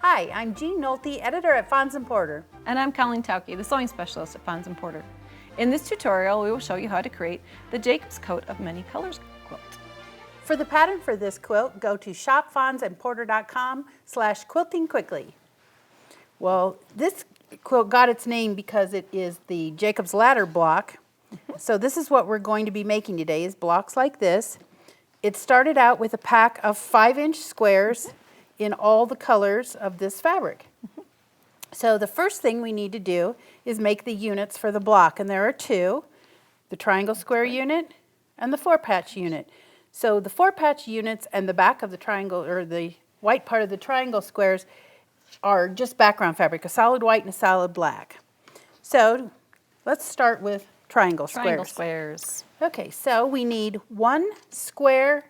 Hi, I'm Jean Nolte, editor at Fons & Porter. And I'm Colleen Tauke, the sewing specialist at Fons & Porter. In this tutorial, we will show you how to create the Jacob's Coat of Many Colors quilt. For the pattern for this quilt, go to shopfonsandporter.com/quiltingquickly. Well, this quilt got its name because it is the Jacob's Ladder block. So this is what we're going to be making today, is blocks like this. It started out with a pack of 5-inch squares in all the colors of this fabric. So the first thing we need to do is make the units for the block, and there are two, the triangle square unit and the 4-patch unit. So the 4-patch units and the back of the triangle, or the white part of the triangle squares, are just background fabric, a solid white and a solid black. So let's start with triangle squares. Okay, so we need 1 square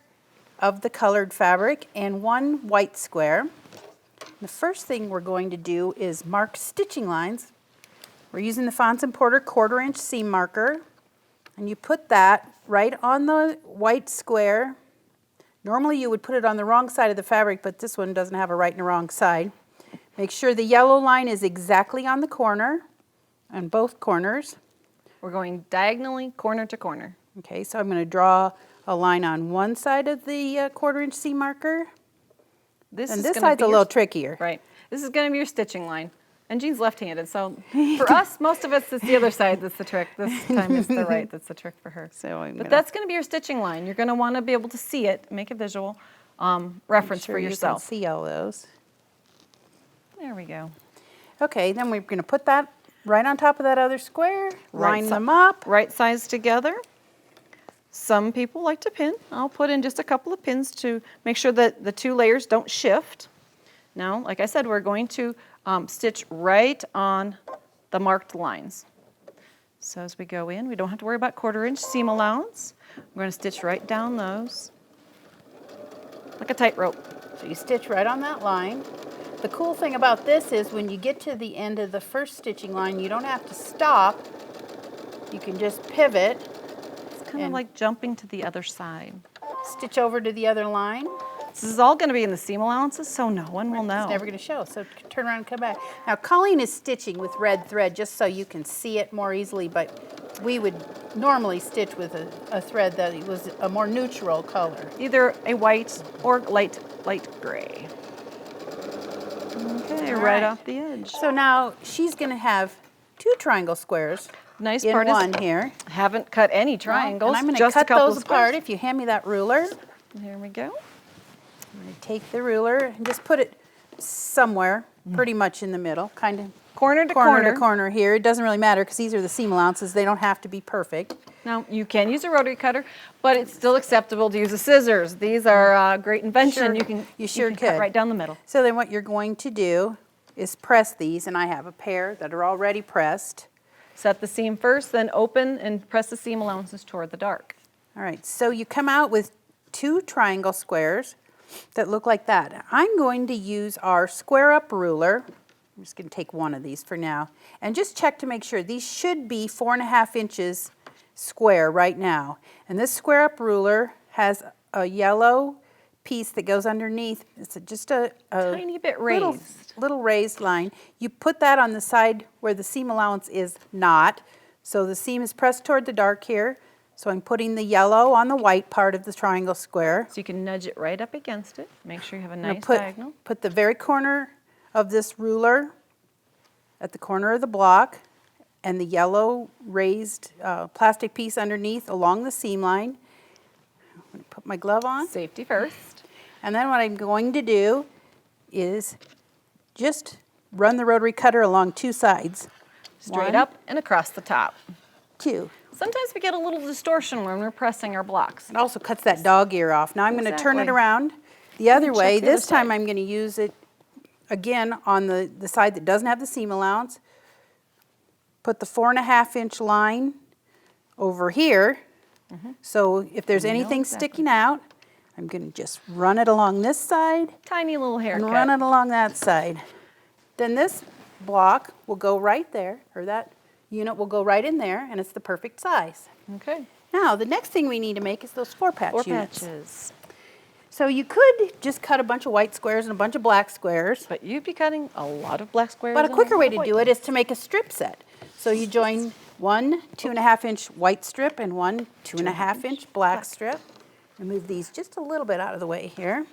of the colored fabric and 1 white square. The first thing we're going to do is mark stitching lines. We're using the Fons & Porter 1/4-inch seam marker, and you put that right on the white square. Normally you would put it on the wrong side of the fabric, but this one doesn't have a right and a wrong side. Make sure the yellow line is exactly on the corner, on both corners. We're going diagonally corner to corner. Okay, so I'm going to draw a line on one side of the 1/4-inch seam marker. This side's a little trickier. Right. This is going to be your stitching line. And Jean's left-handed, so for us, most of us, it's the other side that's the trick. This time it's the right that's the trick for her. But that's going to be your stitching line. You're going to want to be able to see it, make a visual reference for yourself. You can see all those. There we go. Okay, then we're going to put that right on top of that other square, line them up. Right sides together. Some people like to pin. I'll put in just a couple of pins to make sure that the 2 layers don't shift. Now, like I said, we're going to stitch right on the marked lines. So as we go in, we don't have to worry about 1/4-inch seam allowance. We're going to stitch right down those like a tightrope. So you stitch right on that line. The cool thing about this is when you get to the end of the first stitching line, you don't have to stop. You can just pivot. It's kind of like jumping to the other side. Stitch over to the other line. This is all going to be in the seam allowances, so no one will know. It's never going to show, so turn around and come back. Now, Colleen is stitching with red thread just so you can see it more easily, but we would normally stitch with a thread that was a more neutral color. Either a white or light gray. Okay, right off the edge. So now she's going to have 2 triangle squares. Nice in part one is here. Haven't cut any triangles. And I'm going to just cut a couple those of apart squares. if you hand me that ruler. There we go. I'm going to take the ruler and just put it somewhere, pretty much in the middle, kind of Corner to corner here. It doesn't really matter because these are the seam allowances. They don't have to be perfect. Now, you can use a rotary cutter, but it's still acceptable to use the scissors. These are a great invention. Sure. You can cut right down the middle. So then what you're going to do is press these, and I have a pair that are already pressed. Set the seam first, then open and press the seam allowances toward the dark. All right, so you come out with 2 triangle squares that look like that. I'm going to use our square up ruler. I'm just going to take one of these for now, and just check to make sure. These should be 4.5 inches square right now. And this square up ruler has a yellow piece that goes underneath. It's just a tiny bit raised. Little raised line. You put that on the side where the seam allowance is not. So the seam is pressed toward the dark here. So I'm putting the yellow on the white part of the triangle square. So you can nudge it right up against it. Make sure you have a nice diagonal. Put the very corner of this ruler at the corner of the block, and the yellow raised plastic piece underneath along the seam line. I'm going to put my glove on. Safety first. And then what I'm going to do is just run the rotary cutter along 2 sides. Straight up and across the top. 2. Sometimes we get a little distortion when we're pressing our blocks. It also cuts that dog ear off. Now I'm going to turn it around the other way. This time I'm going to use it again on the side that doesn't have the seam allowance. Put the 4.5 inch line over here. So if there's anything sticking out, I'm going to just run it along this side. Tiny little haircut. And run it along that side. Then this block will go right there, or that unit will go right in there, and it's the perfect size. Okay. Now, the next thing we need to make is those 4-patch units. 4 patches. So you could just cut a bunch of white squares and a bunch of black squares. But you'd be cutting a lot of black squares. But a and quicker lot way of to white do it ones. is to make a strip set. So you join one 2.5-inch white strip and one 2.5-inch black strip. And move these just a little bit out of the way here.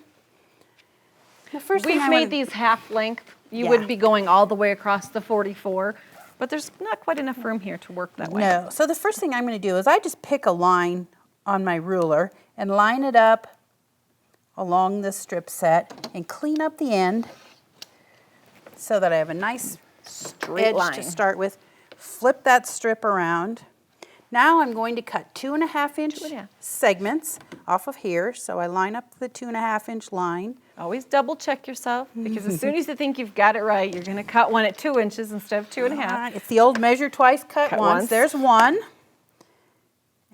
The first thing We've I made wanna- these half length. You Yeah. would be going all the way across the 44, but there's not quite enough room here to work that way. No. So the first thing I'm going to do is I just pick a line on my ruler and line it up along the strip set and clean up the end so that I have a nice Straight edge line. to start with. Flip that strip around. Now I'm going to cut 2.5-inch 2.5. segments off of here. So I line up the 2.5-inch line. Always double check yourself, because as soon as you think you've got it right, you're going to cut one at 2 inches instead of 2.5. It's the old measure twice, cut Cut once. once. There's one.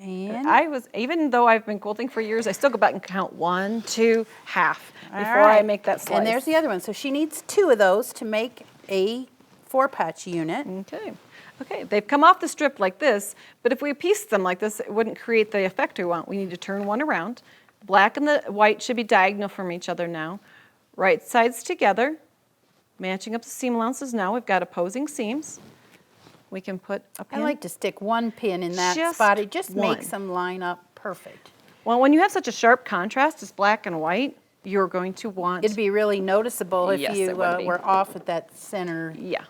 And Even though I've been quilting for years, I still go back and count 1, 2, half all before I right. make that slice. And there's the other one. So she needs 2 of those to make a 4-patch unit. Okay. Okay, they've come off the strip like this, but if we pieced them like this, it wouldn't create the effect we want. We need to turn one around. Black and the white should be diagonal from each other now. Right sides together, matching up the seam allowances now. We've got opposing seams. We can put a I pin. like to stick one pin in that Just spot. It just one. makes them line up perfect. Well, when you have such a sharp contrast as black and white, you're going to want... It'd be really noticeable if Yes, you it would be. were off at that center Yeah.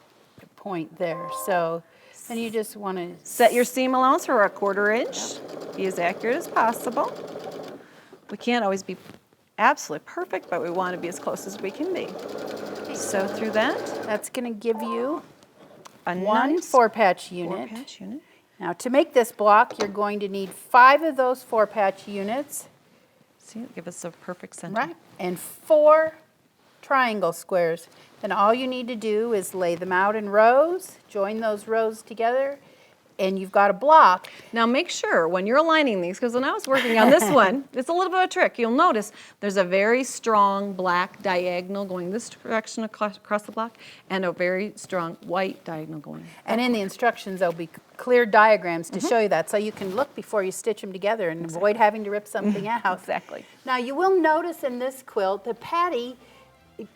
point there. So then you just want to Set your seam allowance for a 1/4 inch. Be as accurate as possible. We can't always be absolutely perfect, but we want to be as close as we can be. Sew through that. That's going to give you A one nice 4-patch unit. 4-patch unit. Now to make this block, you're going to need 5 of those 4-patch units, See, give us a perfect center. right? And 4 triangle squares. Then all you need to do is lay them out in rows, join those rows together, and you've got a block. Now make sure when you're aligning these, because when I was working on this one, it's a little bit of a trick. You'll notice there's a very strong black diagonal going this direction across the block, and a very strong white diagonal going. And in the instructions, there'll be clear diagrams to show you that, so you can look before you stitch them together and avoid having to rip something out. Exactly. Now you will notice in this quilt that Patty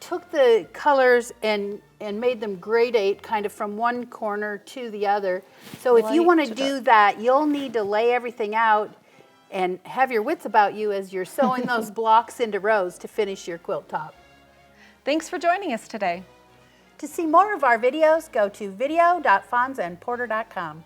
took the colors and made them gradate kind of from one corner to the other. So if you Light want to to do dark. that, you'll need to lay everything out and have your wits about you as you're sewing those blocks into rows to finish your quilt top. Thanks for joining us today. To see more of our videos, go to video.fonsandporter.com.